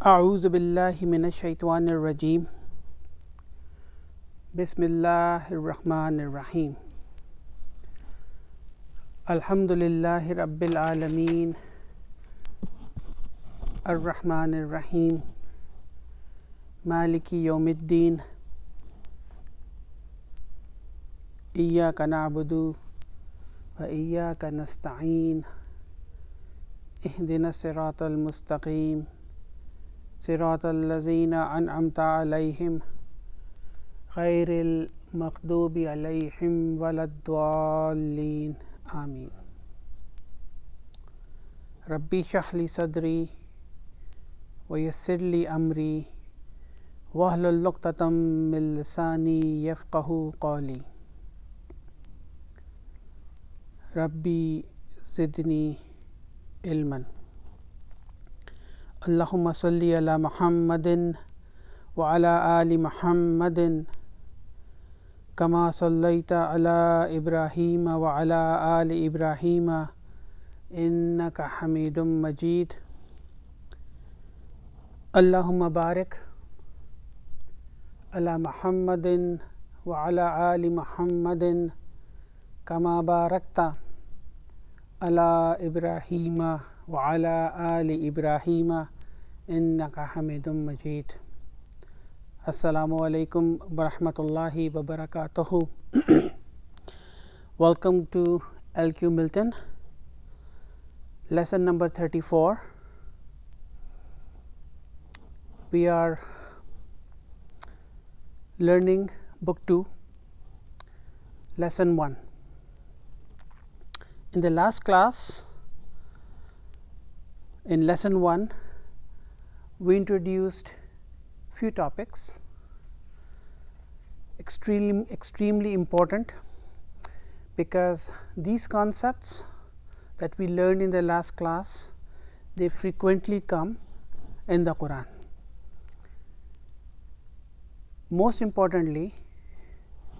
أعوذ بالله من الشيطان الرجيم بسم الله الرحمن الرحيم الحمد لله رب العالمين الرحمن الرحيم مالك يوم الدين إياك نعبد وإياك نستعين اهدنا الصراط المستقيم صراط الذين أنعمت عليهم غير المغضوب عليهم ولا الضالين آمين ربي اشرح لي صدري ويسر لي أمري واحلل عقدة من لساني يفقهوا قولي ربي زدني علما اللهم صل على محمد وعلى آل محمد كما صليت على إبراهيم وعلى آل إبراهيم إنك حميد مجيد اللهم بارك على محمد وعلى آل محمد كما باركت على إبراهيم وعلى آل إبراهيم إنك حميد مجيد Assalamu alaikum wa rahmatullahi wa barakatuhu. Welcome to LQ Milton, lesson number 34. We are learning book 2, lesson 1. In the last class, in lesson 1, we introduced few topics extremely important, because these concepts that we learned in the last class, they frequently come in the Quran. Most importantly,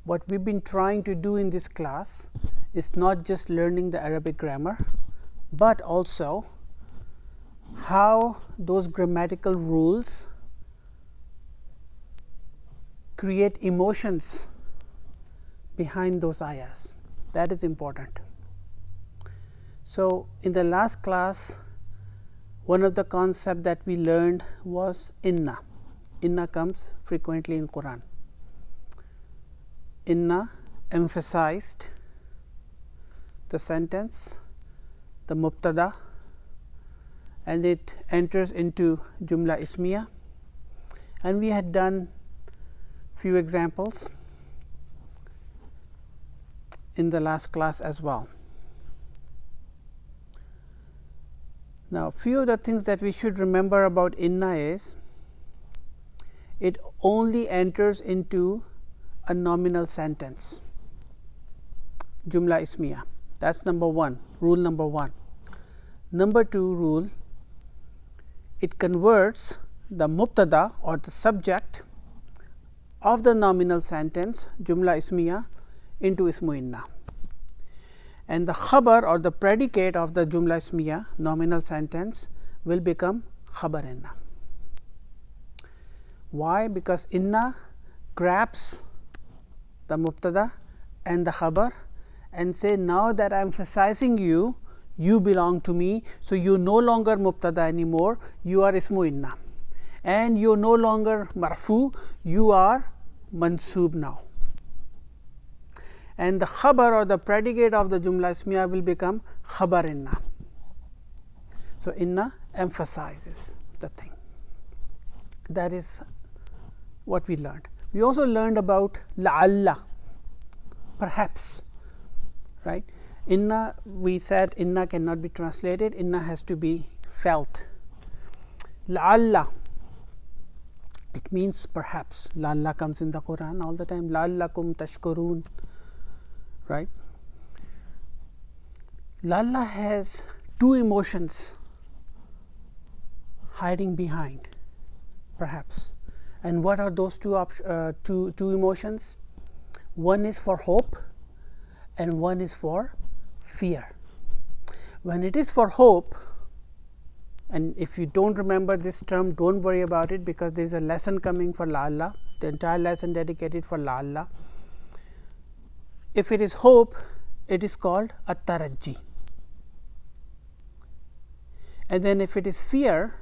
what we've been trying to do in this class is not just learning the Arabic grammar, but also how those grammatical rules create emotions behind those ayahs. That is important. So, in the last class, one of the concepts that we learned was inna. Inna comes frequently in Quran. Inna emphasized the sentence, the mubtada, and it enters into jumla ismiya, and we had done few examples in the last class as well. Now, few of the things that we should remember about inna is it only enters into a nominal sentence, jumla ismiya. That's number one, rule number one. Number two rule, it converts the mubtada or the subject of the nominal sentence jumla ismiya into ismu inna, and the khabar or the predicate of the jumla ismiya nominal sentence will become khabar inna. Why? Because inna grabs the mubtada and the khabar and say, now that I am emphasizing you, you belong to me, so you no longer mubtada anymore, you are ismu inna, and you are no longer marfu, you are mansoob now, and the khabar or the predicate of the jumla ismiya will become khabar inna. So, inna emphasizes the thing. That is what we learned. We also learned about la'alla, perhaps, right. Inna, we said inna cannot be translated, inna has to be felt. La'alla, it means perhaps. La'alla comes in the Quran all the time. La'allakum tashkurun, right. La'alla has two emotions hiding behind, perhaps. And what are those two emotions? One is for hope and one is for fear. When it is for hope, And if you don't remember this term, don't worry about it, because there is a lesson coming for la'alla, the entire lesson dedicated for la'alla. If it is hope, it is called at-tarajji. And then if it is fear,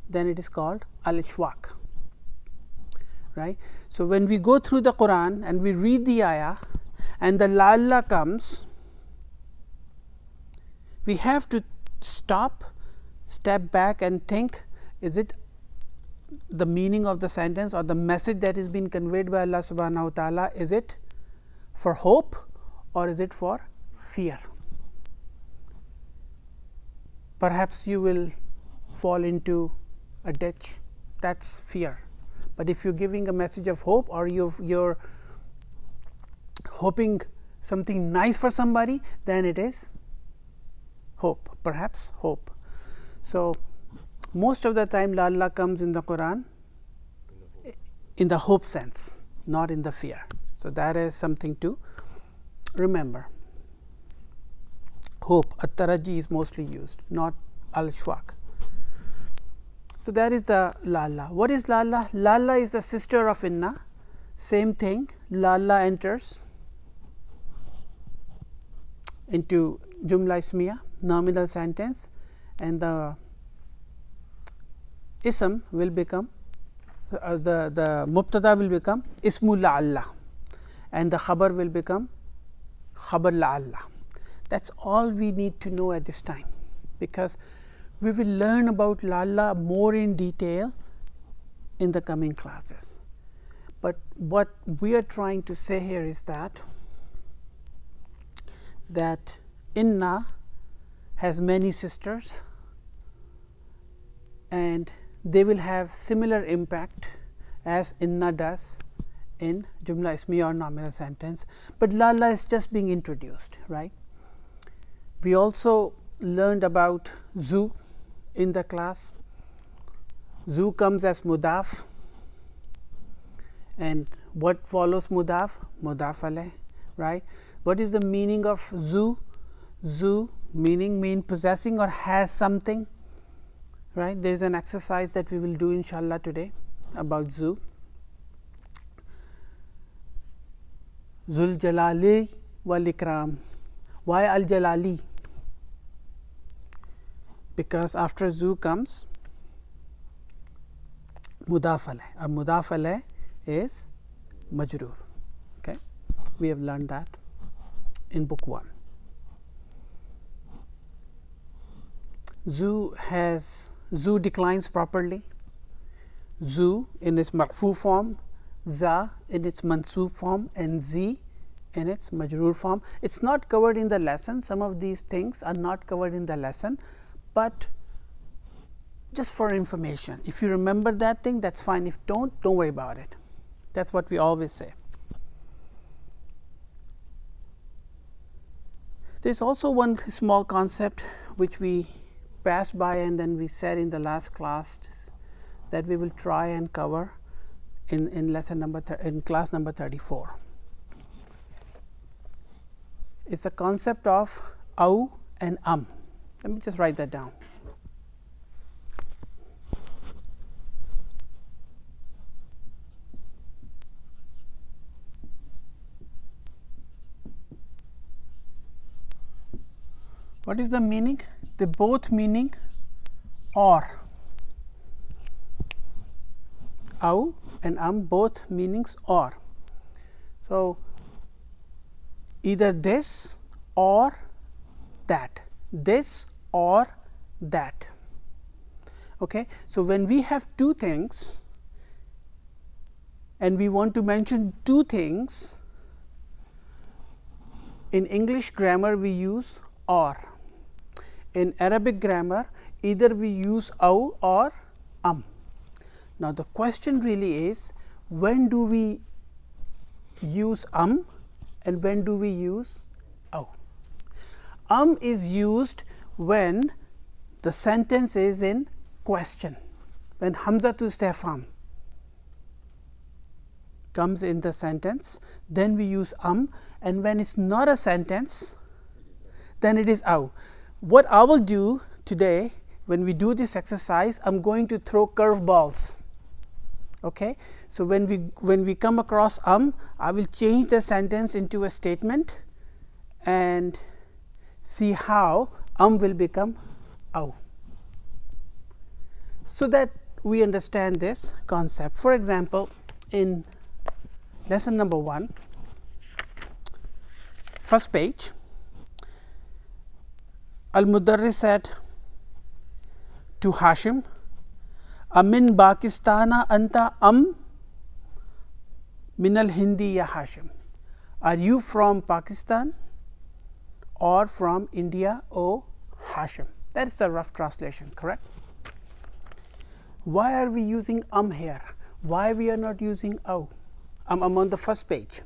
then it is called al-ishwaq. Right? So, when we go through the Quran and we read the ayah and the la'alla comes, we have to step back and think, is it the meaning of the sentence or the message that is being conveyed by Allah subhanahu wa ta'ala, is it for hope or is it for fear? Perhaps you will fall into a ditch, that is fear. But if you are giving a message of hope, or you're hoping something nice for somebody, then it is hope, perhaps hope. So, most of the time la'alla comes in the Quran in the hope sense, not in the fear. So, that is something to remember. Hope, at-tarajji is mostly used, not al-ishwaq. So, that is the la'alla. What is la'alla? La'alla is the sister of inna. Same thing, la'alla enters into jumla ismiya, nominal sentence, and the ism will become the mubtada will become ismu la'alla, and the khabar will become khabar la'alla. That is all we need to know at this time, because we will learn about la'alla more in detail in the coming classes. But what we are trying to say here is that inna has many sisters, and they will have similar impact as inna does in jumla ismiya or nominal sentence, but la'alla is just being introduced, right. We also learned about zu in the class. Zu comes as mudaf, and what follows mudaf? Mudaf alayh, right. What is the meaning of zu? Zu mean possessing or has something, right. There is an exercise that we will do inshallah today about zu. Zul jalali wal ikram. Why al jalali? Because after zu comes mudaf alayh, or mudaf alayh is majroor. Okay. We have learned that in book 1. Zu declines properly. Zu in its marfu form, za in its mansub form, and zi in its majroor form. It is not covered in the lesson. Some of these things are not covered in the lesson, but just for information. If you remember that thing, that is fine. If don't worry about it. That is what we always say. There is also one small concept which we passed by, and then we said in the last class that we will try and cover in lesson number in class number 34. It is a concept of aw and Let me just write that down. What is the meaning? They both meaning or. Aw and both meanings or. So, either this or that, this or that. Okay. So, when we have two things and we want to mention two things, in English grammar we use or. In Arabic grammar, either we use aw or Now, the question really is, when do we use and when do we use aw? Is used when the sentence is in question, when hamzatul istifham comes in the sentence, then we use and when it is not a sentence, then it is aw. What I will do today when we do this exercise, I'm going to throw curveballs. Okay, so when we come across I will change the sentence into a statement and see how will become au, so that we understand this concept. For example, in lesson number 1, first page, Al-Mudarris said to Hashim, Amin Pakistana anta minal Hindi ya Hashim? Are you from Pakistan or from India, O Hashim? That is the rough translation, correct? Why are we using here? Why we are not using au? I'm on the first page.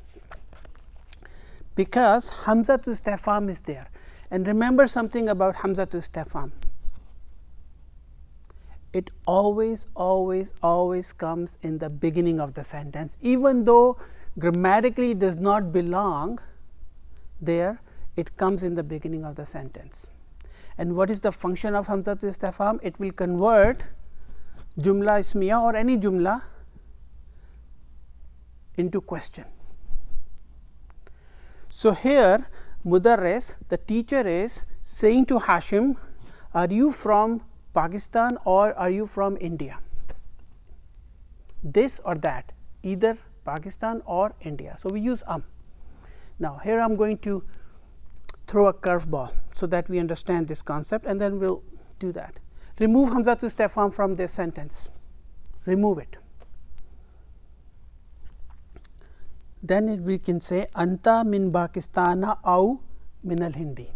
Because Hamza to Istifham is there. And remember something about Hamza to Istifham. It always comes in the beginning of the sentence, even though grammatically it does not belong there, it comes in the beginning of the sentence. And what is the function of Hamza to Istifham? It will convert Jumla Ismiya or any Jumla into question. So here Mudarris, the teacher, is saying to Hashim, are you from Pakistan or are you from India? This or that, either Pakistan or India. So we use Now here I am going to throw a curveball so that we understand this concept, and then we'll do that. Remove Hamza to Istifham from this sentence. Remove it. Then we can say Anta min Pakistana au min al Hindi.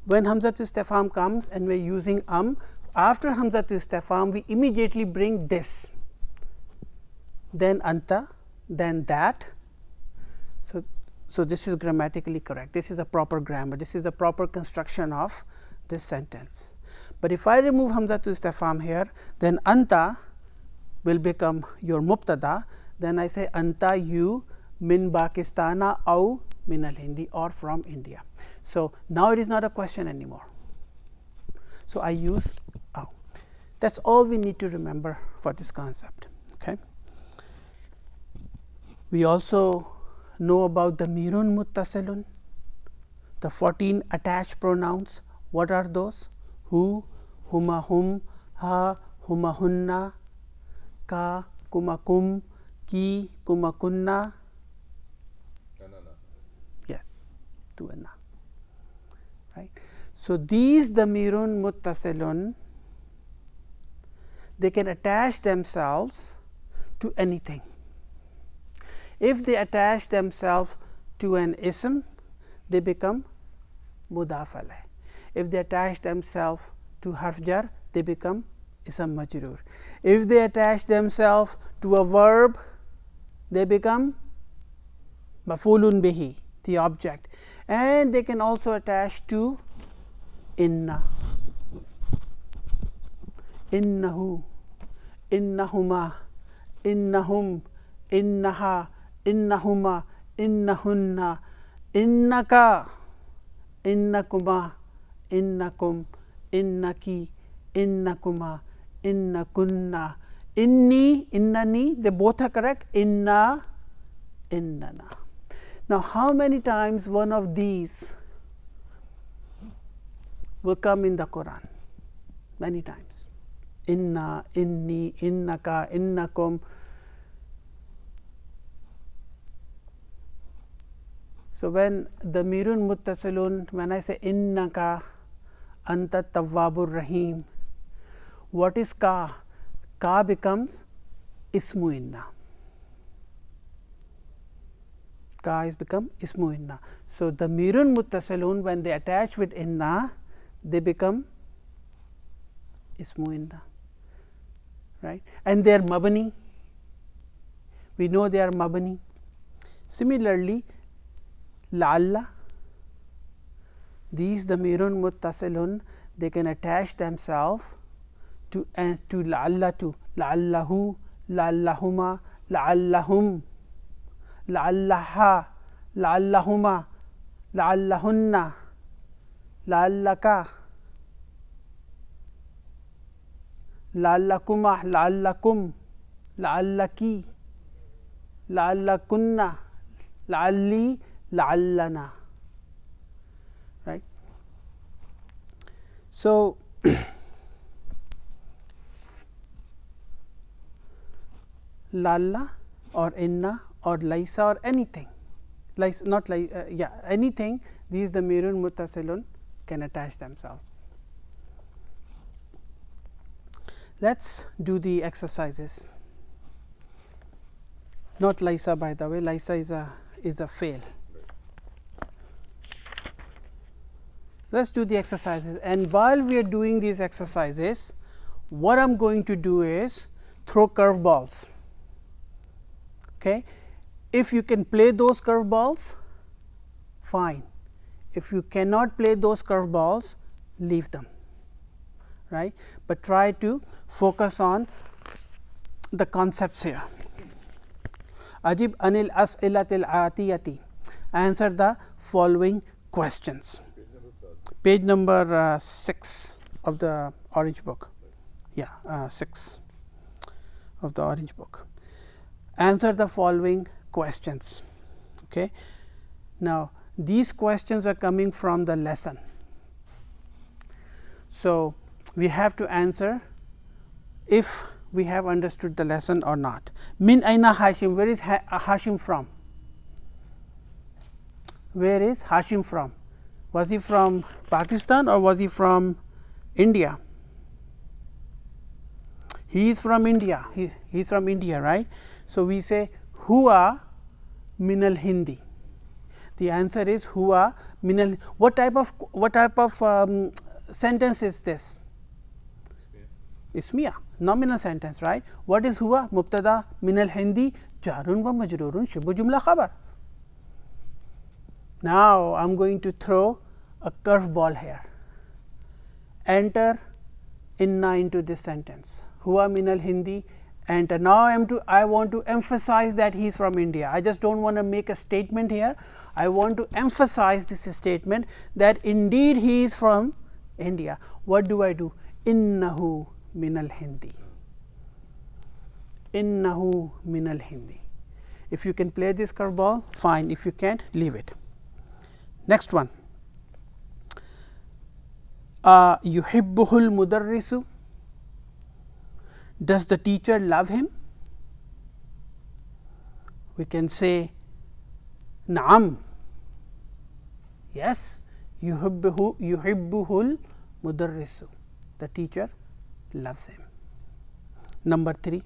When Hamza to Istifham comes and we are using after Hamza to Istifham we immediately bring this, then Anta, then that. So this is grammatically correct. This is the proper grammar. This is the proper construction of this sentence. But if I remove Hamza to Istifham here, then Anta will become your Mubtada. Then I say Anta you min Pakistana au min al Hindi, or from India. So now it is not a question anymore. So I use au. That's all we need to remember for this concept. Okay. We also know about the Mirun Muttasilun, the 14 attached pronouns. What are those? Hu, huma hum, ha, huma hunna, ka, kuma kum, ki, kuma kunna. Yes, tu and na. Right. So these Damirun Muttasilun, they can attach themselves to anything. If they attach themselves to an ism, they become mudaf alayh. If they attach themselves to harf jar, they become ism majroor. If they attach themselves to a verb, they become maf'ulun bihi, the object. And they can also attach to inna, innahu, innahuma, innahum, innaha, innahuma, innahunna, innaka, innakuma, innakum, innaki, innakuma, innakunna, inni, innani, they both are correct, inna, innana. Now how many times one of these will come in the Quran? Many times. Inna, inni, innaka, innakum. So when the Mirun Muttasilun, when I say innaka anta tawwabur rahim, what is ka? Ka becomes ismu inna. Ka is become ismu inna. So the Mirun Muttasilun, when they attach with inna, they become ismu inna, right? And they are mabani. We know they are mabani. Similarly, la'alla, these Damirun Muttasilun, they can attach themselves to la'alla, to la'allahu, la'allahuma, la'allahum, la'allaha, la'allahuma, la'allahunna, la'allaka, la'allakuma, la'allakum, la'allaki, la'allakunna, la'alli, la'allana. Right. So, lalla or inna or laisa or anything, not like anything, these damirun muttasilun can attach themselves. Let us do the exercises. Not Lisa, by the way, Lisa is a fail. Let us do the exercises, and while we are doing these exercises, what I am going to do is throw curveballs. Okay. If you can play those curveballs, fine. If you cannot play those curveballs, leave them. Right, but try to focus on the concepts here. Ajib anil as'ilatil atiyati. Answer the following questions. Page number 6 of the orange book. Yeah, 6 of the orange book. Answer the following questions. Okay. Now, these questions are coming from the lesson. So, we have to answer if we have understood the lesson or not. Min aina Hashim, where is Hashim from? Where is Hashim from? Was he from Pakistan or was he from India? He is from India. He is from India, right? So, we say Huwa minal Hindi. The answer is Huwa minal. What type of sentence is this? Ismiya, nominal sentence, right? What is Huwa? Mubtada minal Hindi, jarun wa majrurun, shibhu jumla khabar. Now, I am going to throw a curveball here. Enter inna into this sentence. Huwa minal Hindi, enter. Now, I want to emphasize that he is from India. I just don't want to make a statement here. I want to emphasize this statement that indeed he is from India. What do I do? Innahu minal Hindi. Innahu minal Hindi. If you can play this curveball, fine. If you can't, leave it. Next one. Yuhibbuhul mudarrisu. Does the teacher love him? We can say Naam. Yes. Yuhibbuhul mudarrisu. The teacher loves him. Number 3.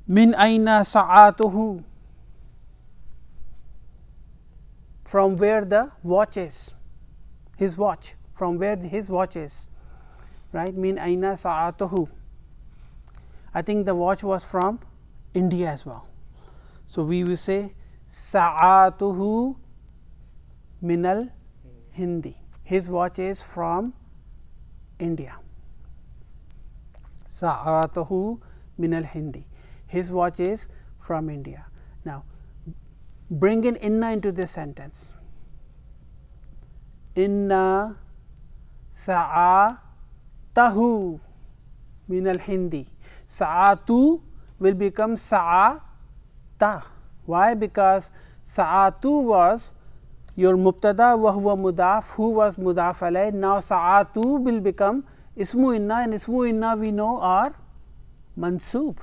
Min aina sa'atuhu. From where the watch is. His watch. From where his watch is. Right. Min aina sa'atuhu. I think the watch was from India as well. So, we will say sa'atuhu minal Hindi. His watch is from India. Sa'atuhu minal Hindi. His watch is from India. Now, bring in inna into this sentence. Inna sa'atahu minal Hindi. Sa'atu will become sa'ata. Why? Because sa'atu was your mubtada wa huwa mudaf, who was mudaf alayh. Now, sa'atu will become ismu inna, and ismu inna we know are mansoob.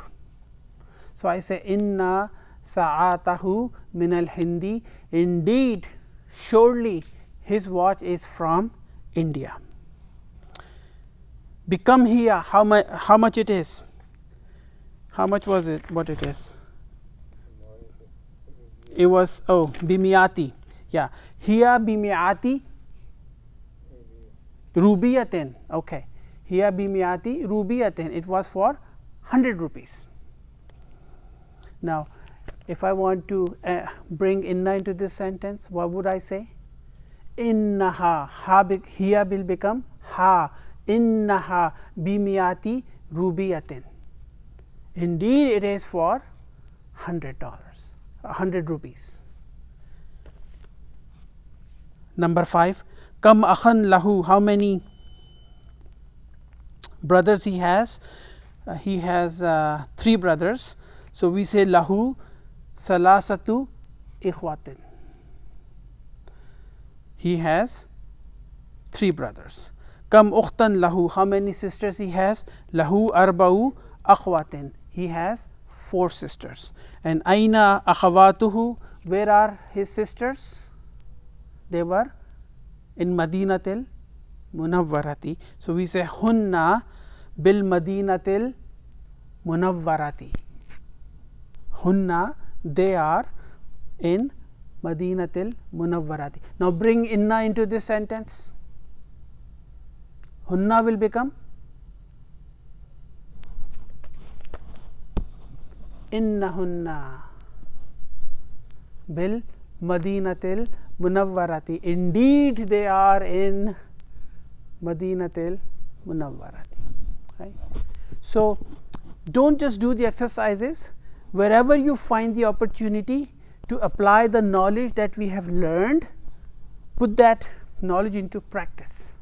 So, I say inna sa'atahu minal Hindi. Indeed, surely his watch is from India. Become here, how much it is? How much was it? What it is? It was bimiati. Yeah, here bimiati rubiyatin. Okay, here bimiati rubiyatin. It was for 100 rupees. Now, if I want to bring inna into this sentence, what would I say? Innaha, here will become ha. Innaha bimiati rubiyatin. Indeed, it is for $100, 100 rupees. Number 5, kam akhan lahu, how many brothers he has? He has 3 brothers. So we say lahu salasatu ikhwatin. He has 3 brothers. Kam ukhtan lahu, how many sisters he has? Lahu arba'u akhwatin. He has 4 sisters. And aina akhawatuhu, where are his sisters? They were in Madinatil Munawwarati. So we say hunna bil Madinatil Munawwarati. Hunna, they are in Madinatil Munawwarati. Now bring inna into this sentence. Hunna will become innahunna bil Madinatil Munawwarati. Indeed, they are in Madinatil Munawwarati. Right? So don't just do the exercises. Wherever you find the opportunity to apply the knowledge that we have learned, put that knowledge into practice.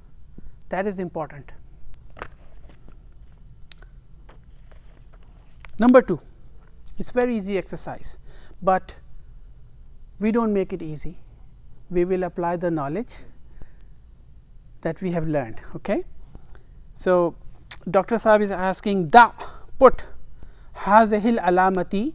That is important. Number 2, it's very easy exercise, but we don't make it easy. We will apply the knowledge that we have learned. Okay? So Dr. Saab is asking, da, put hazihil alamati,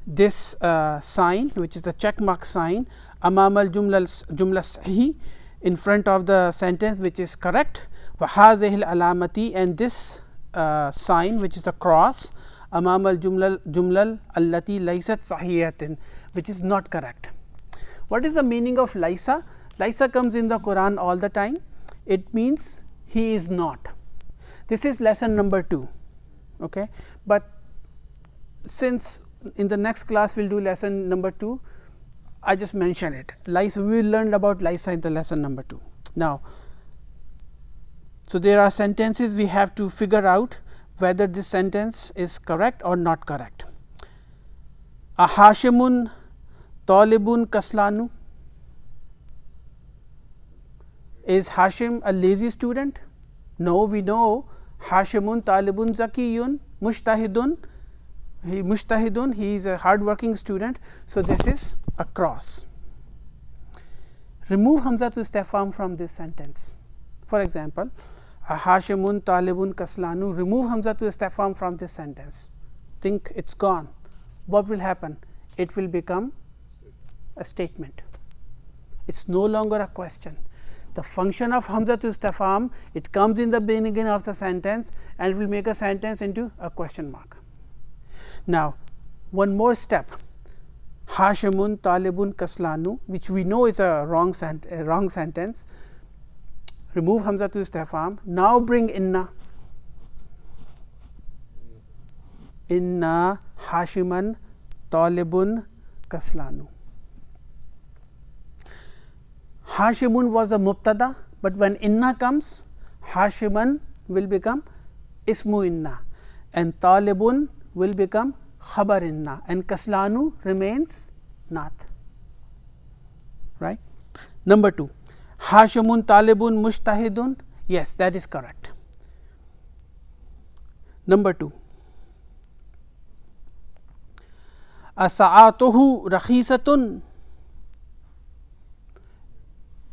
this sign, which is the check mark sign, amam al jumla sahih, in front of the sentence which is correct, wa hazihil alamati, and this sign which is the cross, amam al jumla allati laysat sahihatin, which is not correct. What is the meaning of laysa? Laysa comes in the Quran all the time. It means he is not. This is lesson number 2. Okay? But since in the next class we will do lesson number 2, I just mention it. Laysa, we will learn about laysa in the lesson number 2. Now, so there are sentences we have to figure out whether this sentence is correct or not correct. A Hashimun talibun kaslanu. Is Hashim a lazy student? No, we know Hashimun talibun zakiyun mushtahidun. He is a hard-working student. So this is a cross. Remove hamzatul istifham from this sentence. For example, a Hashimun talibun kaslanu. Remove hamzatul istifham from this sentence. Think it's gone. What will happen? It will become a statement. It's no longer a question. The function of hamzatul istifham, it comes in the beginning of the sentence and it will make a sentence into a question mark. Now, one more step. Hashimun talibun kaslanu, which we know is a wrong sentence. Remove hamzatul istifham. Now bring inna. Inna Hashiman talibun kaslanu. Hashimun was a mubtada, but when inna comes, Hashiman will become ismu inna and talibun will become khabar inna and kaslanu remains naat. Right? Number 2, Hashimun talibun mushtahidun. Yes, that is correct. Number 2, asa'atuhu rakhisatun.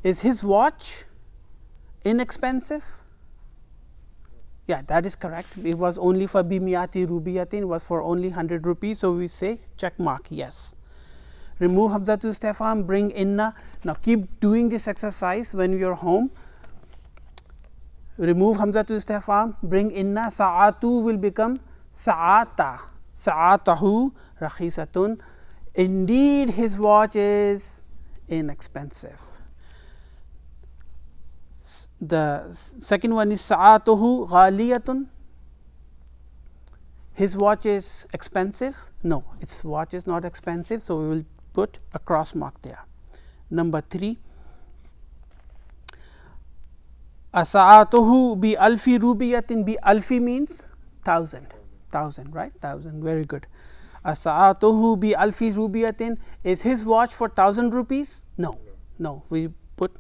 Is his watch inexpensive? Yeah, that is correct. It was only for bimiyati rubiyatin, was for only 100 rupees. So we say check mark, yes. Remove hamzatul istifham, bring inna. Now keep doing this exercise when you are home. Remove hamzatul istifham, bring inna. Sa'atu will become sa'ata. Sa'atahu rakhisatun. Indeed, his watch is inexpensive. The second one is sa'atuhu ghaliyatun. His watch is expensive. No, its watch is not expensive. So we will put a cross mark there. Number 3, asa'atuhu bi alfi rubiyatin. Bi alfi means 1,000. 1,000, right? 1,000. Very good. Asa'atuhu bi alfi rubiyatin. Is his watch for 1,000 rupees? No, no. We put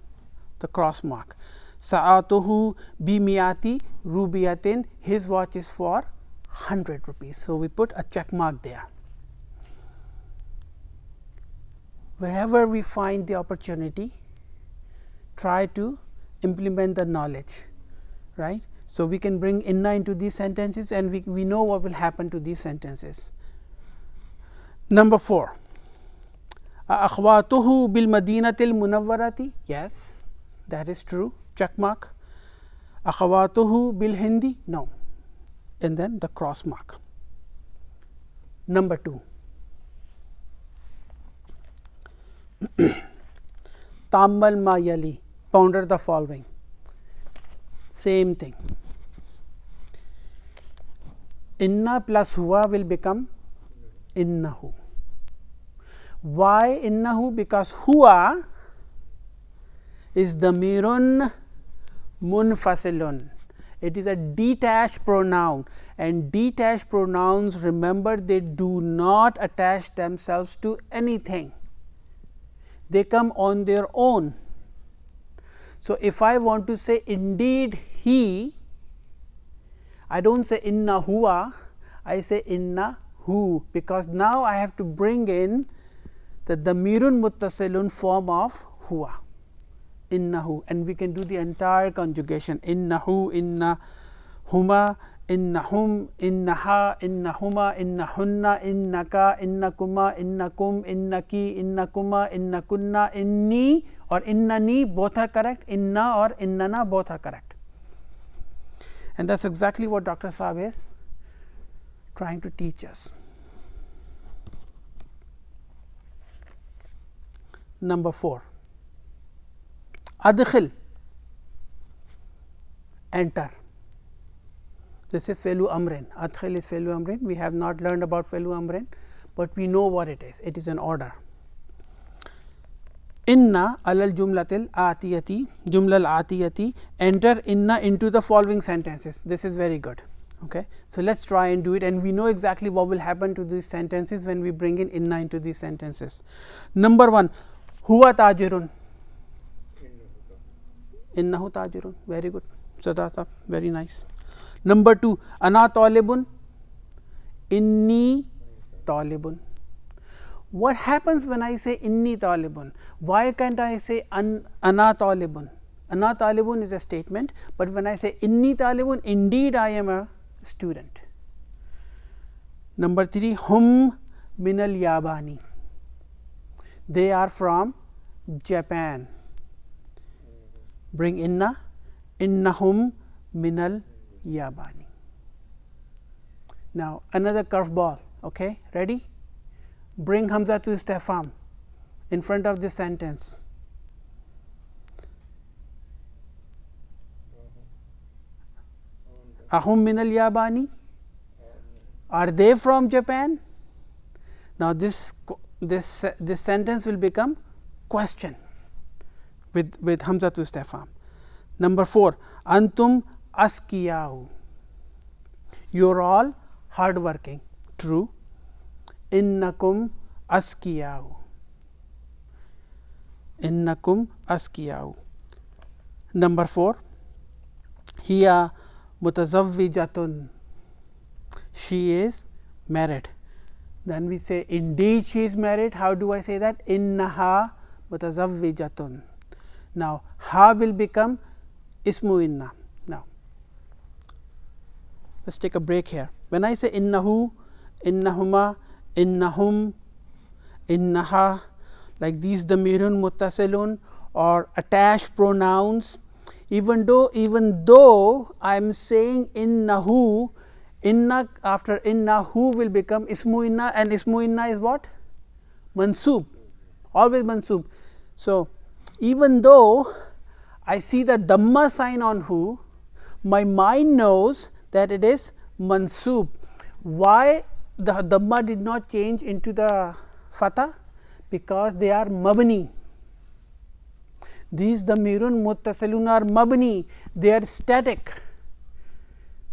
the cross mark. Sa'atuhu bimiati rubiyatin, his watch is for 100 rupees. So, we put a check mark there. Wherever we find the opportunity, try to implement the knowledge, right. So, we can bring inna into these sentences and we know what will happen to these sentences. Number 4, akhwatuhu bil madinatil munawwarati, yes, that is true, check mark. Akhwatuhu bil hindi, no, and then the cross mark. Number 2, Tammal ma yali, ponder the following, same thing. Inna plus huwa will become innahu. Why innahu? Because huwa is damirun munfasilun. It is a detached pronoun, and detached pronouns, remember, they do not attach themselves to anything. They come on their own. So, if I want to say indeed he, I don't say inna huwa, I say inna hu, because now I have to bring in the damirun muttasilun form of huwa, innahu, and we can do the entire conjugation, innahu, inna huma, innahum, innaha, innahuma, innahunna, innaka, innakuma, innakum, innaki, innakuma, innakunna, inni or innani, both are correct, inna or innana, both are correct. And that is exactly what Dr. Saab is trying to teach us. Number 4, adkhil, enter. This is fe'lu amrin, adkhil is fe'lu amrin. We have not learned about fe'lu amrin, but we know what it is. It is an order. Inna alal jumlatil atiyati, jumlal atiyati, enter inna into the following sentences. This is very good. Okay. So, let us try and do it, and we know exactly what will happen to these sentences when we bring in inna into these sentences. Number 1, huwa tajirun, innahu tajirun, very good. So, that's very nice. Number 2, ana talibun, inni talibun. What happens when I say inni talibun? Why can't I say ana talibun? Ana talibun is a statement, but when I say inni talibun, indeed I am a student. Number 3, hum minal yabani, they are from Japan. Bring inna, innahum minal yabani. Now, another curveball, okay, ready? Bring hamza to istifham in front of this sentence. Ahum minal yabani, are they from Japan? Now, this sentence will become question with hamza to istifham. Number 4, antum askiyau, you are all hardworking, true. Innakum askiyau, innakum askiyau. Number 4, hiya mutazawwijatun, she is married. Then we say indeed she is married. How do I say that? Innaha mutazawwijatun. Now, ha will become ismu inna. Now, let us take a break here. When I say innahu, innahuma, innahum, innaha, like these damirun muttasilun or attached pronouns, even though I am saying innahu, inna after innahu will become ismu inna, and ismu inna is what? Mansub, always mansub. So, even though I see the dhamma sign on hu, my mind knows that it is mansub. Why the dhamma did not change into the fatha? Because they are mabni. These damirun muttasilun are mabni, they are static,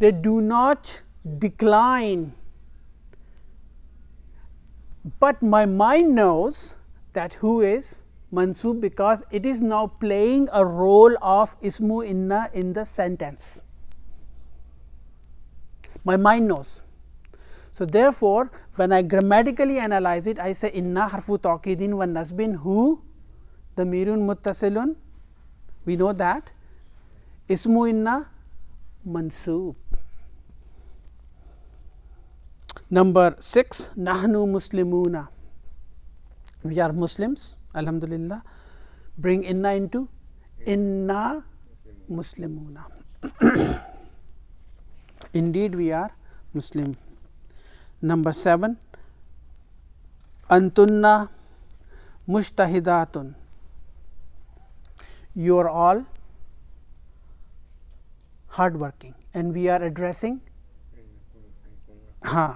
they do not decline, but my mind knows that who is mansub because it is now playing a role of ismu inna in the sentence. My mind knows. So, therefore, when I grammatically analyze it, I say inna harfu taqidin wa nasbin hu damirun muttasilun. We know that ismu inna mansub. Number 6, nahnu muslimuna. We are Muslims, alhamdulillah. Bring inna into inna muslimuna. Indeed, we are Muslim. Number 7, antunna mujtahidatun. You are all hardworking, and we are addressing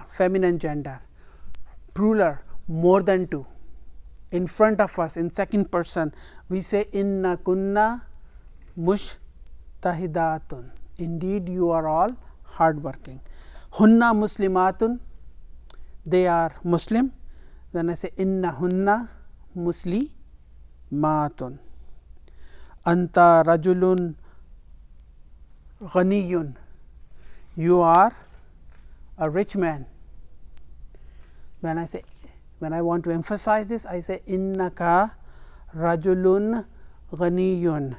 feminine gender, plural, more than 2. In front of us, in second person, we say inna kunna mujtahidatun. Indeed, you are all hardworking. Hunna muslimatun. They are Muslim. Then I say inna hunna muslimatun. Anta rajulun ghaniyun. You are a rich man. When I want to emphasize this, I say innaka rajulun ghaniyun.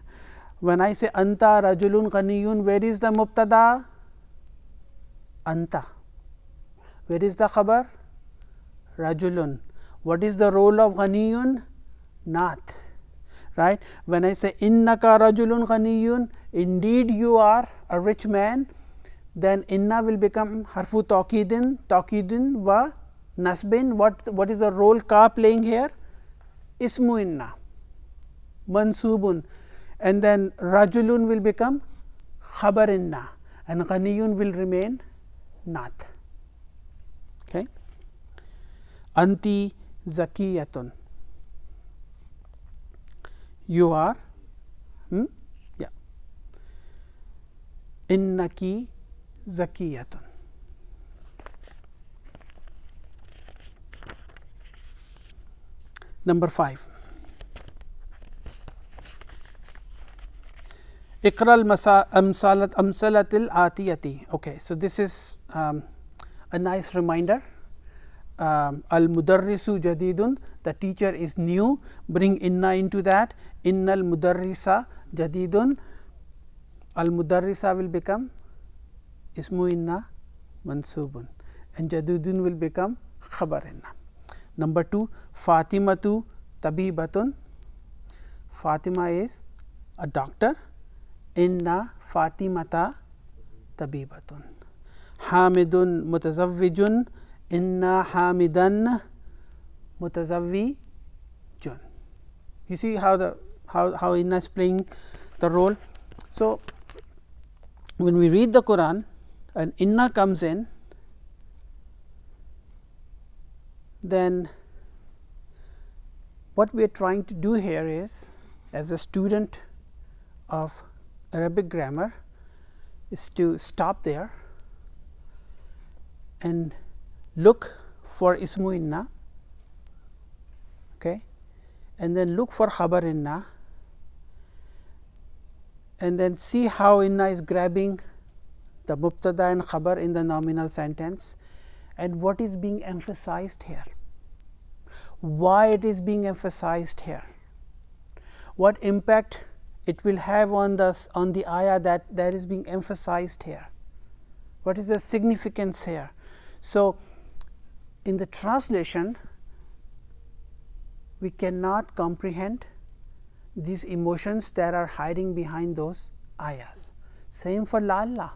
When I say anta rajulun ghaniyun, where is the mubtada? Anta. Where is the khabar? Rajulun. What is the role of ghaniyun? Not. Right? When I say innaka rajulun ghaniyun, indeed you are a rich man, then inna will become harfu taqidin wa nasbin. What is the role ka playing here? Ismu inna mansubun, and then rajulun will become khabar inna, and ghaniyun will remain not. Okay. Anti zakiyatun. You are innaki zakiyatun. Number 5, Iqra amsalatil atiyati. Okay, so this is a nice reminder. Al mudarrisu jadidun, the teacher is new. Bring inna into that. Innal mudarrisa jadidun. Al mudarrisa will become ismu inna mansubun, and jadidun will become khabar inna. Number 2, Fatimatu tabibatun. Fatima is a doctor. Inna Fatimata tabibatun. Hamidun mutazawwijun. Inna hamidan mutazawwijun. You see how inna is playing the role. So, when we read the Quran and inna comes in, then what we are trying to do here is, as a student of Arabic grammar, is to stop there and look for ismu inna, okay, and then look for khabar inna, and then see how inna is grabbing the mubtada and khabar in the nominal sentence, and what is being emphasized here, why it is being emphasized here, what impact it will have on the ayah that is being emphasized here, what is the significance here. So, in the translation, we cannot comprehend these emotions that are hiding behind those ayahs. Same for la'alla.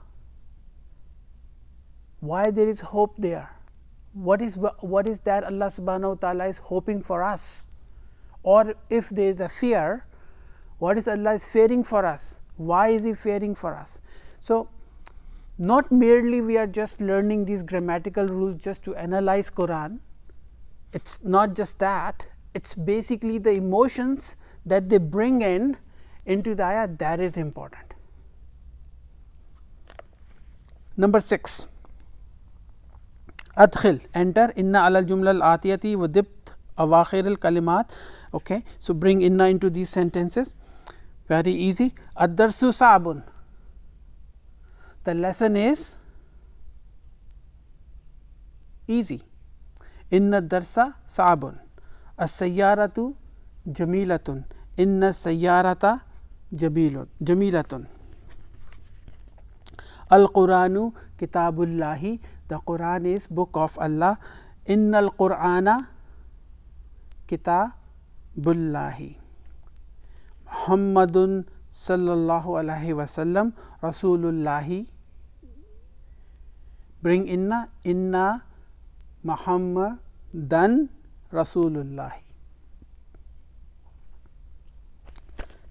Why there is hope there? What is that Allah subhanahu wa ta'ala is hoping for us? Or if there is a fear, what is Allah is fearing for us? Why is He fearing for us? So, not merely we are just learning these grammatical rules just to analyze Quran. It's not just that. It's basically the emotions that they bring into the ayah that is important. Number 6. Adkhil, enter inna ala jumla al atiyati wa dibt awakhir al kalimat. Okay, so bring inna into these sentences. Very easy. Ad-darsu sa'bun. The lesson is easy. Inna darsa sa'bun. As-sayyaratu jamilatun. Inna sayyarata jamilatun. Al-Quranu kitabullahi. The Quran is book of Allah. Inna al-Qur'ana kitabullahi. Muhammadun sallallahu alaihi wasallam rasulullahi. Bring inna. Inna Muhammadan rasulullahi.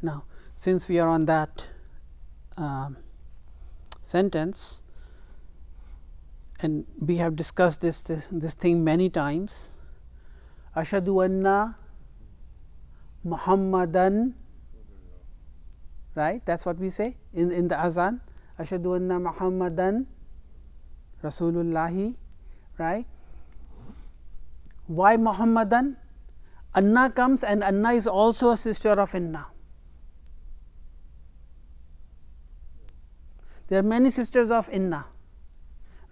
Now, since we are on that sentence, and we have discussed this thing many times, ashhadu anna Muhammadan, right? That's what we say in the azan. Ashhadu anna Muhammadan rasulullahi, right? Why Muhammadan? Anna comes, and Anna is also a sister of Inna. There are many sisters of Inna,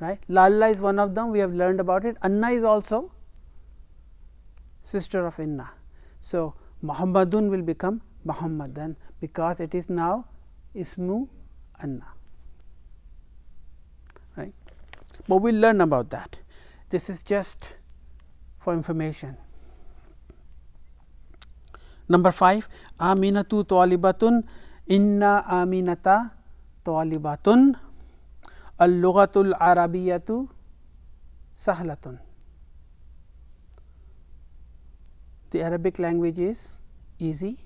right? Lalla is one of them, we have learned about it. Anna is also sister of Inna. So, Muhammadun will become Muhammadan because it is now Ismu Anna, right? But we will learn about that. This is just for information. Number 5, Aminatu talibatun. Inna aminata talibatun. Al-lughatul arabiyatu sahlatun. The Arabic language is easy.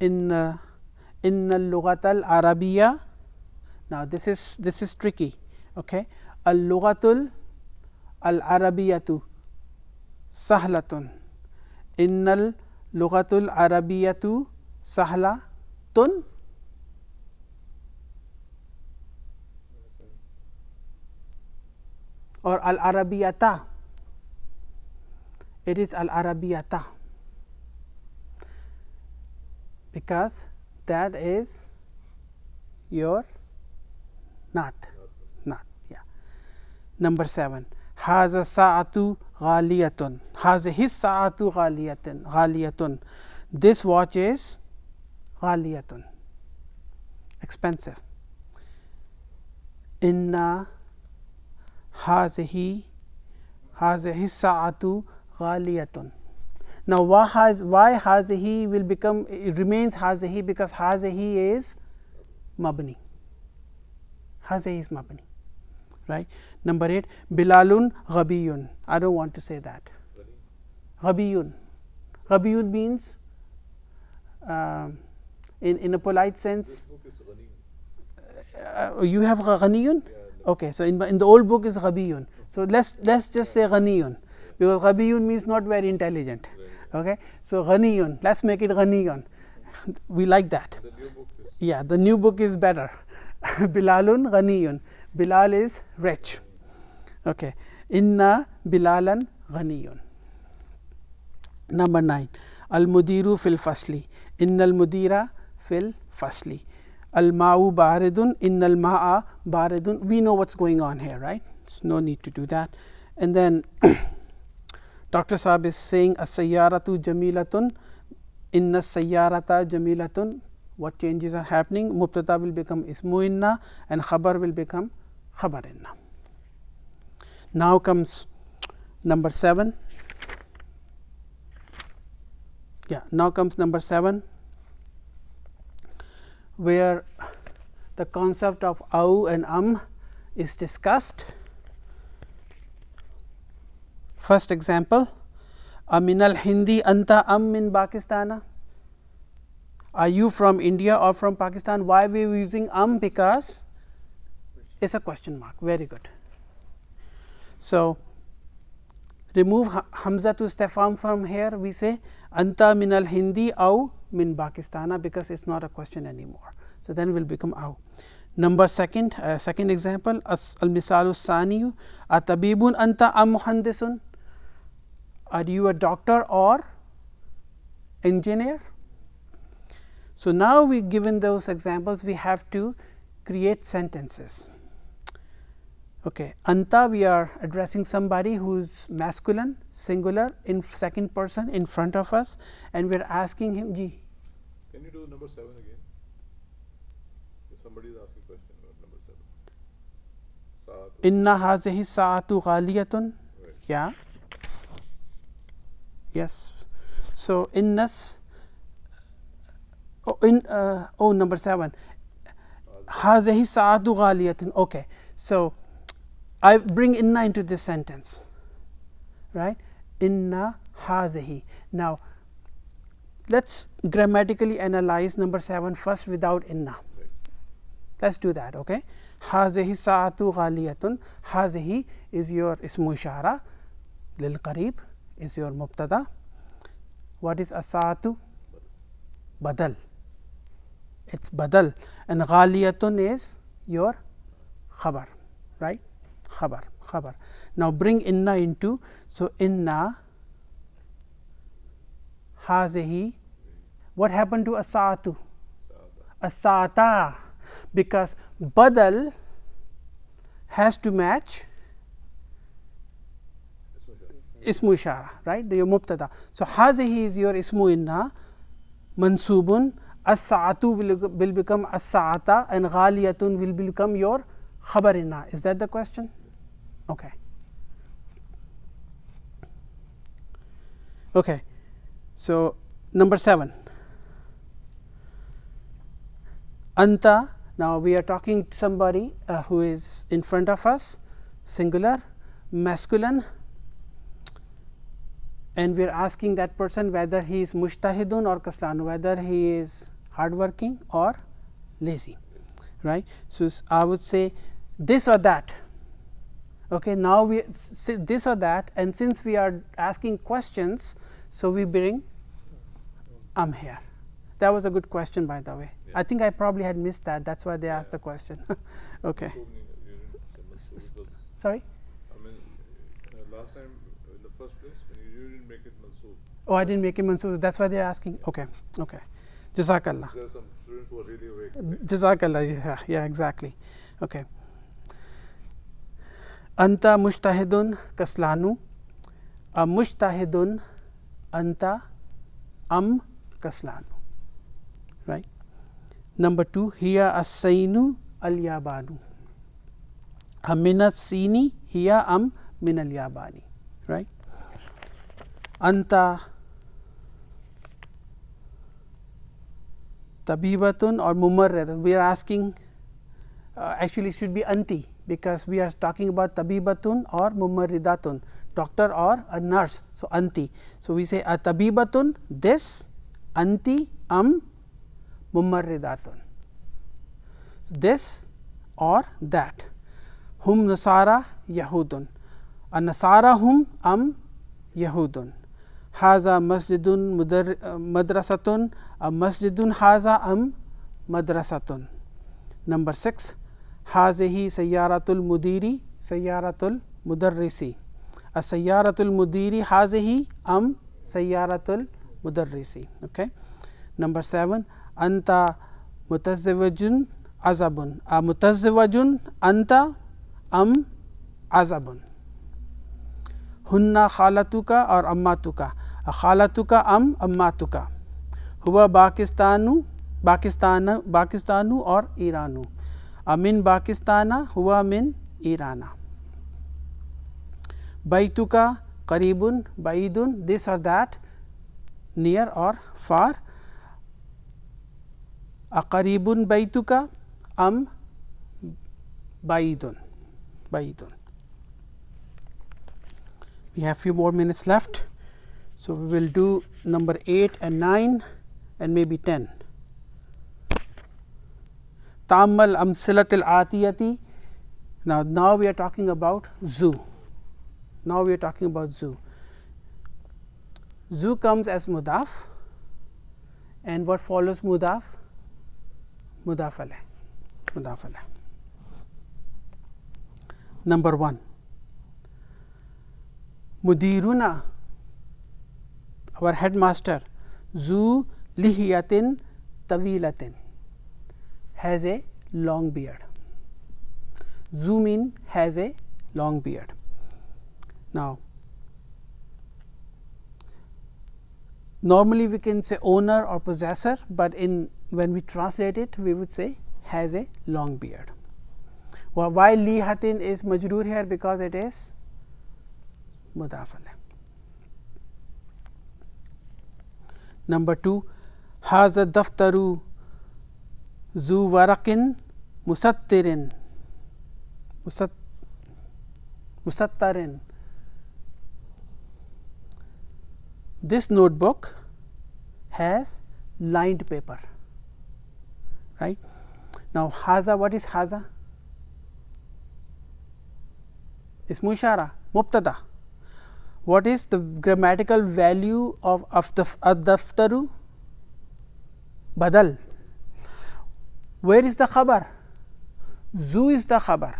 Inna al-lughatal arabiyya. Now this is tricky. Okay, al-lughatul al-arabiyatu sahlatun. Innal lughatul arabiyatu sahlatun. Or al-arabiyata. It is al-arabiyata because that is your not, yeah. Number 7, haza sa'atu ghaliyatun. Hazihi sa'atu ghaliyatun. This watch is ghaliyatun, expensive. Inna hazihi sa'atu ghaliyatun. Now, why hazihi will become, it remains hazihi because hazihi is mabni. Hazihi is mabni, right? Number 8, Bilalun ghabiyun. I don't want to say that. Ghabiyun. Ghabiyun means in a polite sense. You have ghaniyun? Okay, so in the old book is ghabiyun. So let's just say ghaniyun, because ghabiyun means not very intelligent. Okay, so ghaniyun, let's make it ghaniyun. We like that. Yeah, the new book is better. Bilalun ghaniyun. Bilal is rich. Okay, inna bilalan ghaniyun. Number 9, al mudiru fil fasli. Innal mudira fil fasli. Al ma'u baridun. Innal ma'a baridun. We know what's going on here, right? So no need to do that. And then Dr. Saab is saying as-sayyaratu jamilatun. Inna sayyarata jamilatun. What changes are happening? Mubtada will become ismu inna and khabar will become khabar inna. Now comes number 7. Yeah, now comes number 7, where the concept of au and is discussed. First example, Aminal Hindi anta min Pakistana. Are you from India or from Pakistan? Why we are using because it's a question mark. Very good. So remove hamza to istifham from here. We say anta minal Hindi au min Pakistana because it's not a question anymore. So then will become au. Number second example, al misalu saniyu atabibun anta muhandisun. Are you a doctor or engineer? So, now we given those examples, we have to create sentences. Okay. Anta, we are addressing somebody who is masculine, singular, in second person in front of us, and we are asking him, Ji. Can you do number 7 again? If somebody is asking a question about number 7. Inna hazihi sa'atu ghaliyatun. Right. Yeah. Yes. So, innas. Number 7. Hazihi sa'atu ghaliyatun. Okay. So, I bring inna into this sentence, right? Inna hazihi. Now, let's grammatically analyze number 7 first without inna. Let's do that. Okay. Hazihi sa'atu ghaliyatun. Hazihi is your ismu ishara. Lil qarib is your mubtada. What is as-sa'atu? Badal. It's badal, and ghaliyatun is your khabar, right? Khabar. Now, bring inna into. So, inna hazihi. What happened to as-sa'atu? As-sa'ata, because badal has to match ismu ishara, right? The mubtada. So, hazihi is your ismu inna, mansubun. As-sa'atu will become as-sa'ata, and ghaliyatun will become your khabar inna. Is that the question? Okay. Okay. So, number 7. Anta. Now, we are talking to somebody who is in front of us, singular, masculine, and we are asking that person whether he is mujtahidun or kaslan, whether he is hardworking or lazy, right? So, I would say this or that. Okay. Now, we say this or that, and since we are asking questions, so we bring here. That was a good question, by the way. Yeah. I think I probably had missed that. That's why they asked the question. Okay. Sorry? I mean, last time in the first place, when you didn't make it mansoob. Oh, I didn't make it mansoob. That's why they are asking. Okay. Okay. Jazakallah. There are some students who are really awake. Jazakallah. Yeah, exactly. Okay. Anta mujtahidun kaslanu. Mujtahidun anta kaslanu. Right. Number 2, hiya as-sainu al-yabanu. Minat sini hiya min al-yabani. Right. Anta tabibatun or mumarridatun. We are asking, actually it should be anti, because we are talking about tabibatun or mumarridatun, doctor or a nurse. So, anti. So, we say a tabibatun, this, anti, mumarridatun. So, this or that. Hum nasara yahudun. A nasara hum yahudun. Haza masjidun madrasatun. A masjidun haza madrasatun. Number 6. Hazihi sayyaratul mudiri sayyaratul mudarrisi. A sayyaratul mudiri hazihi sayyaratul mudarrisi. Okay. Number 7. Anta mutazawwajun azabun. A mutazawwajun anta azabun. Hunna khalatuka or ammatuka. A khalatuka ammatuka. Huwa Pakistanu or Iranu. Min Pakistana huwa min Irana. Baituka qaribun baidun, this or that, near or far. Aqaribun baituka baidun. We have few more minutes left, so we will do number 8 and 9 and maybe 10. Ta'ammal amsilatil atiyati. Now we are talking about zoo. Zoo comes as mudaf, and what follows mudaf? Mudaf alayh. Number 1. Mudiruna our headmaster, zu lihiyatin tawilatin, has a long beard. Zu mean has a long beard. Now, normally we can say owner or possessor, but when we translate it, we would say has a long beard. Well, why lihatin is majroor here? Because it is mudaf alayh. Number 2, haza daftaru zu warakin musattarin. This notebook has lined paper, right? Now, haza, what is haza? Ismu ishara, mubtada. What is the grammatical value of ad-daftaru? Badal. Where is the khabar? Zu is the khabar,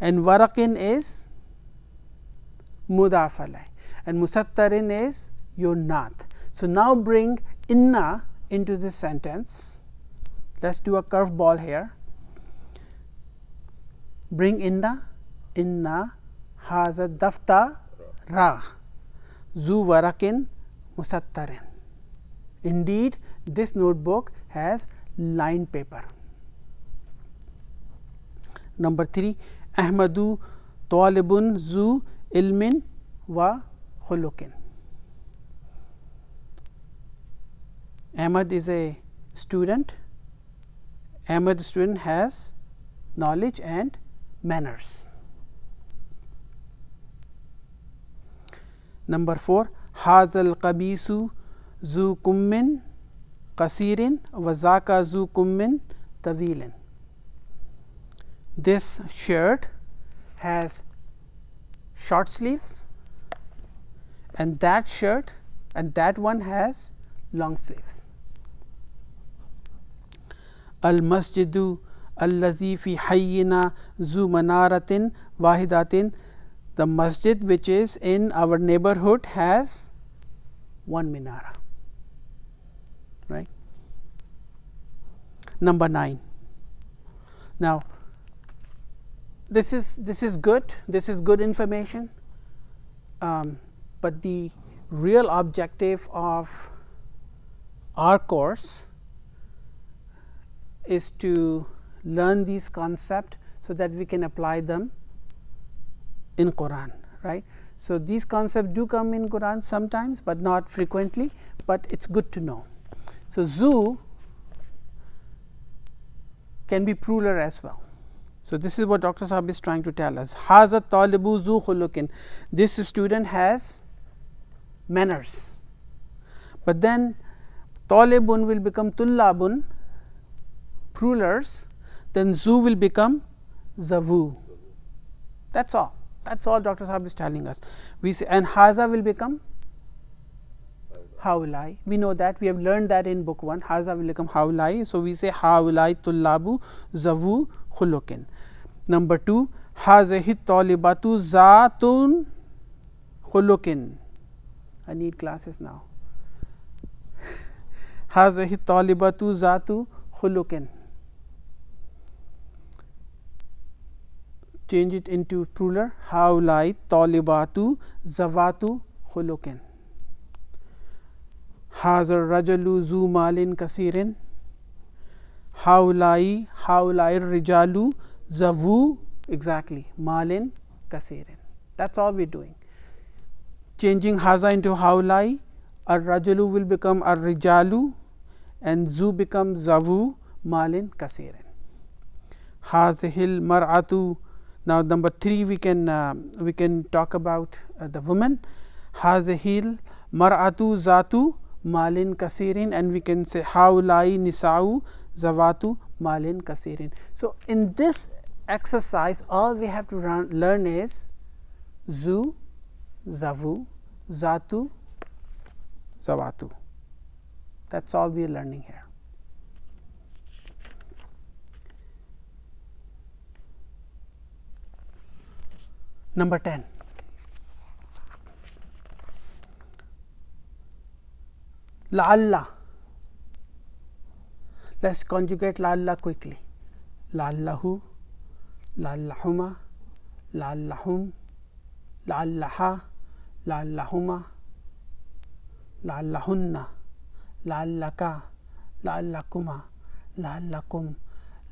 and warakin is mudaf alayh, and musattarin is your naat. So, now bring inna into this sentence. Let's do a curveball here. Bring inna haza daftara zu warakin musattarin. Indeed, this notebook has lined paper. Number 3, Ahmadu talibun zu ilmin wa khulukin. Ahmad is a student. Ahmad student has knowledge and manners. Number 4, hazal qabisu zu kummin qasirin wa zaka zu kummin tawilin. This shirt has short sleeves, and that shirt and that one has long sleeves. Al masjidu allazi fi hayyina zu manaratin wahidatin. The masjid which is in our neighborhood has one minara, right? Number 9. Now, this is good. This is good information, but the real objective of our course is to learn these concepts so that we can apply them in Quran, right? So, these concepts do come in Quran sometimes, but not frequently, but it's good to know. So, zu can be plural as well. So, this is what Dr. Sahab is trying to tell us. Haza talibu zu khulukin. This student has manners, but then talibun will become tullabun, plurals, then zu will become zavu. That's all. That's all Dr. Sahab is telling us. We say, and haza will become haulai. We know that, we have learned that in book 1. Haza will become haulai. So, we say haulai tullabu zavu khulukin. Number 2, hazihi talibatu zatun khulukin. I need classes now. Hazihi talibatu zatu khulukin. Change it into plural. Haulai talibatu zawatu khulukin. Hazar rajulu zu malin kasirin. Haulai rijalu zavu, exactly, malin kasirin. That's all we're doing. Changing haza into haulai, ar rajulu will become ar rijalu, and zu becomes zavu malin kasirin. Hazihil mar'atu. Now, number 3 we can talk about the woman. Hazihil mar'atu zatu malin kasirin, and we can say haulai nisa'u zawatu malin kasirin. So, in this exercise all we have to learn is zu, zavu, zatu, zawatu. That's all we are learning here. Number 10. la'alla. Let's conjugate la'alla quickly. La'allahu, la'allahuma, la'allahum, la'allaha, la'allahuma, la'allahunna, la'allaka, la'allakuma, la'allakum,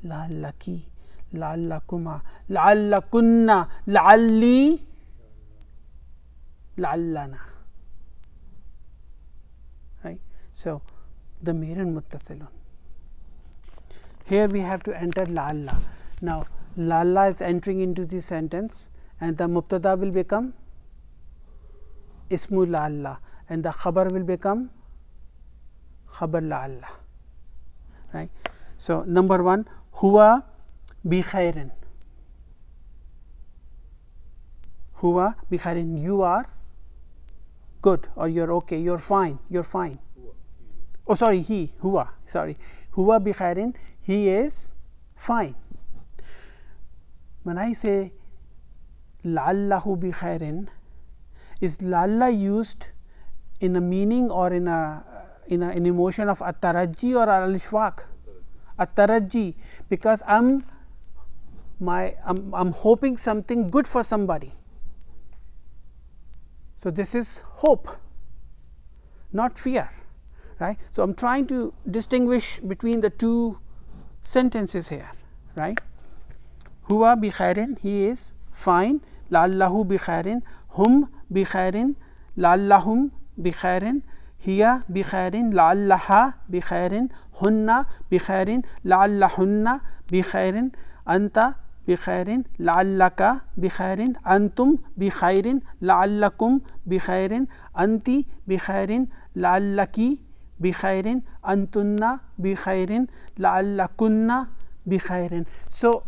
la'allaki, la'allakuma, la'allakunna, la'alli, la'allana. Right? So, damirun muttasilun. Here we have to enter la'alla. Now, la'alla is entering into the sentence and the mubtada will become ismu la'alla and the khabar will become khabar la'alla. Right? So, number 1, huwa bi khairin. Huwa bi khairin, you are good or you are okay, you are fine, you are fine. Oh, sorry, he, huwa, sorry. Huwa bi khairin, he is fine. When I say la'allahu bi khairin, is la'alla used in a meaning or in an emotion of at-tarajji or al-ishfaq? At-tarajji, because I'm hoping something good for somebody. So, this is hope, not fear. Right? So, I am trying to distinguish between the two sentences here. Right? Huwa bi khairin, he is fine. La'allahu bi khairin, hum bi khairin, la'allahum bi khairin, hiya bi khairin, la'allaha bi khairin, hunna bi khairin, la'allahunna bi khairin, anta bi khairin, la'allaka bi khairin, antum bi khairin, la'allakum bi khairin, anti bi khairin, la'allaki bi khairin, antunna bi khairin, la'allakunna bi khairin. So,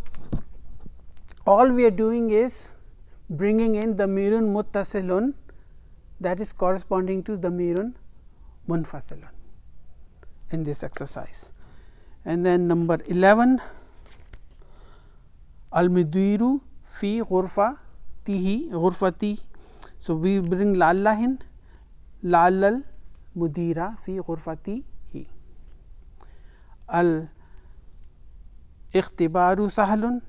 all we are doing is bringing in damirun muttasilun, that is corresponding to damirun munfasilun in this exercise. And then number 11, al mudiru fi ghurfati. So, we bring la'alla in, la'allal mudira fi ghurfatihi. Al ikhtibaru sahlun,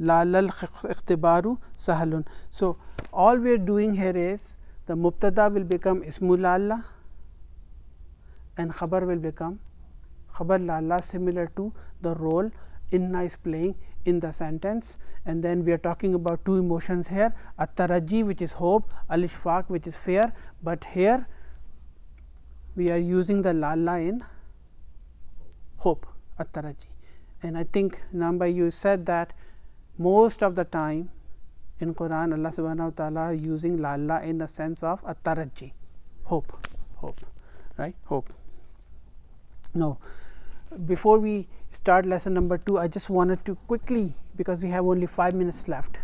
la'allal ikhtibaru sahlun. So, all we are doing here is the mubtada will become ismu la'alla and khabar will become khabar la'alla, similar to the role inna is playing in the sentence. And then we are talking about two emotions here, at-tarajji, which is hope, al-ishfaq, which is fear, but here we are using the la'alla in hope, at-tarajji. And I think Namba, you said that most of the time in Quran Allah subhanahu wa ta'ala using la'alla in the sense of at-tarajji, hope, right, hope. Now, before we start lesson number 2, I just wanted to quickly, because we have only 5 minutes left,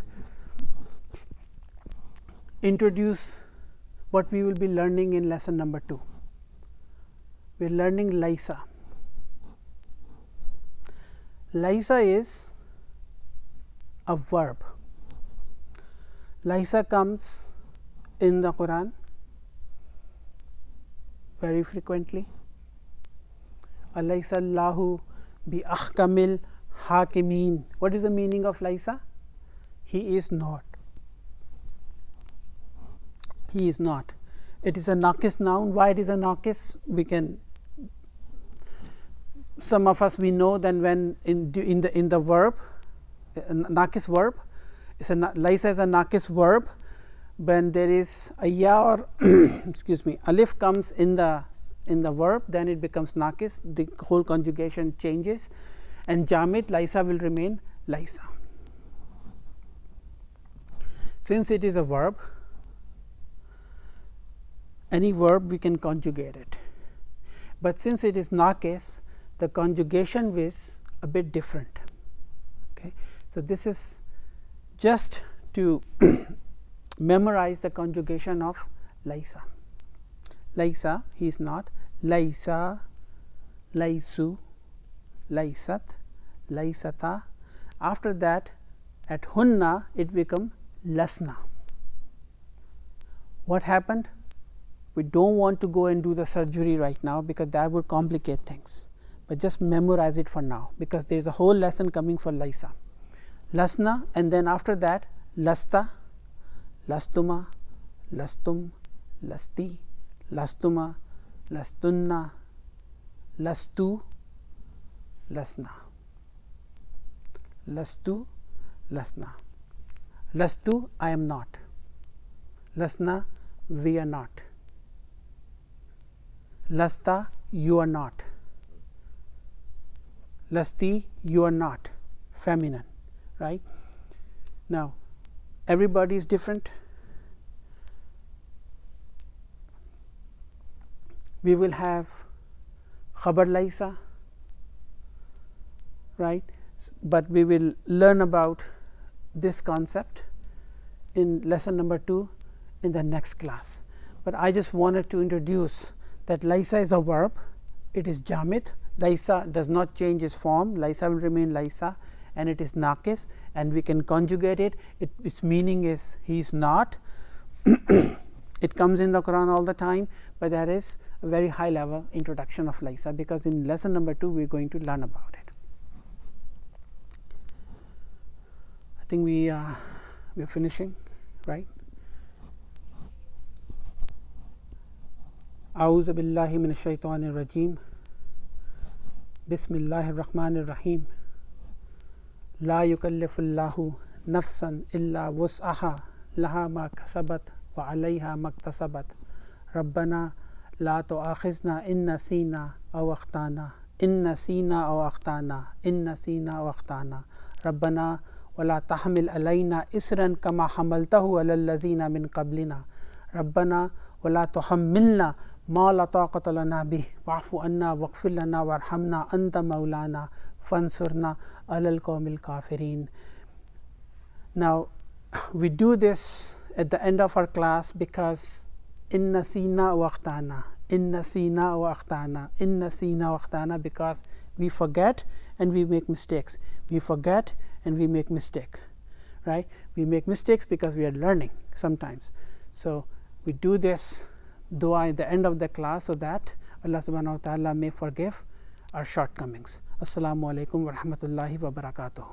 introduce what we will be learning in lesson number 2. We are learning Laisa. Laisa is a verb. Laisa comes in the Quran very frequently. Alaysa Allahu bi ahkamil hakimin. What is the meaning of Laisa? He is not. He is not. It is a naqis noun. Why it is a naqis? We can, some of us we know that when in the verb, naqis verb, Laisa is a naqis verb. When there is a ya or excuse me, alif comes in the verb, then it becomes naqis, the whole conjugation changes, and jamid Laisa will remain Laisa. Since it is a verb, any verb we can conjugate it, but since it is naqis, the conjugation is a bit different. Okay. So, this is just to memorize the conjugation of Laisa. Laisa, he is not. Laisa, Laisu, Laisat, Laisata. After that, at Hunna, it become Lasna. What happened? We don't want to go and do the surgery right now because that would complicate things. But just memorize it for now because there is a whole lesson coming for Laisa. Lasna, and then after that, Lasta, Lastuma, Lastum, Lasti, Lastuma, Lastunna, Lastu, Lasna. Lastu, Lasna. Lastu, I am not. Lasna, we are not. Lasta, you are not. Lasti, you are not. Feminine, right? Now, everybody is different. We will have Khabar Laisa, right? But we will learn about this concept in lesson number 2 in the next class. But I just wanted to introduce that Laisa is a verb, it is Jamid. Laisa does not change its form, Laisa will remain Laisa, and it is Naqis, and we can conjugate it. Its meaning is he is not. It comes in the Quran all the time, but that is a very high level introduction of Laisa, because in lesson number 2 we are going to learn about it. I think we are finishing, right? A'udhu billahi minash shaitanir rajim. Bismillahir rahmanir rahim. La yukallifullahu nafsan illa wus'aha laha ma kasabat wa 'alayha maktasabat. Rabbana la tu'akhizna in nasina aw akhtana. In nasina aw akhtana. In nasina aw akhtana. Rabbana wa la tahmil alayna isran kama hamaltahu 'alal ladzina min qablina. Rabbana wa la tuhammilna ma la taqata lana bih wa'fu anna waghfir lana warhamna anta maulana fansurna alal qawmil kafirin. Now, we do this at the end of our class because inna sina wa akhtana, inna sina wa akhtana, inna sina wa akhtana, because we forget and we make mistakes. We forget and we make mistake, right? We make mistakes because we are learning sometimes. So we do this dua at the end of the class so that Allah subhanahu wa ta'ala may forgive our shortcomings. Assalamu alaikum wa rahmatullahi wa barakatuh.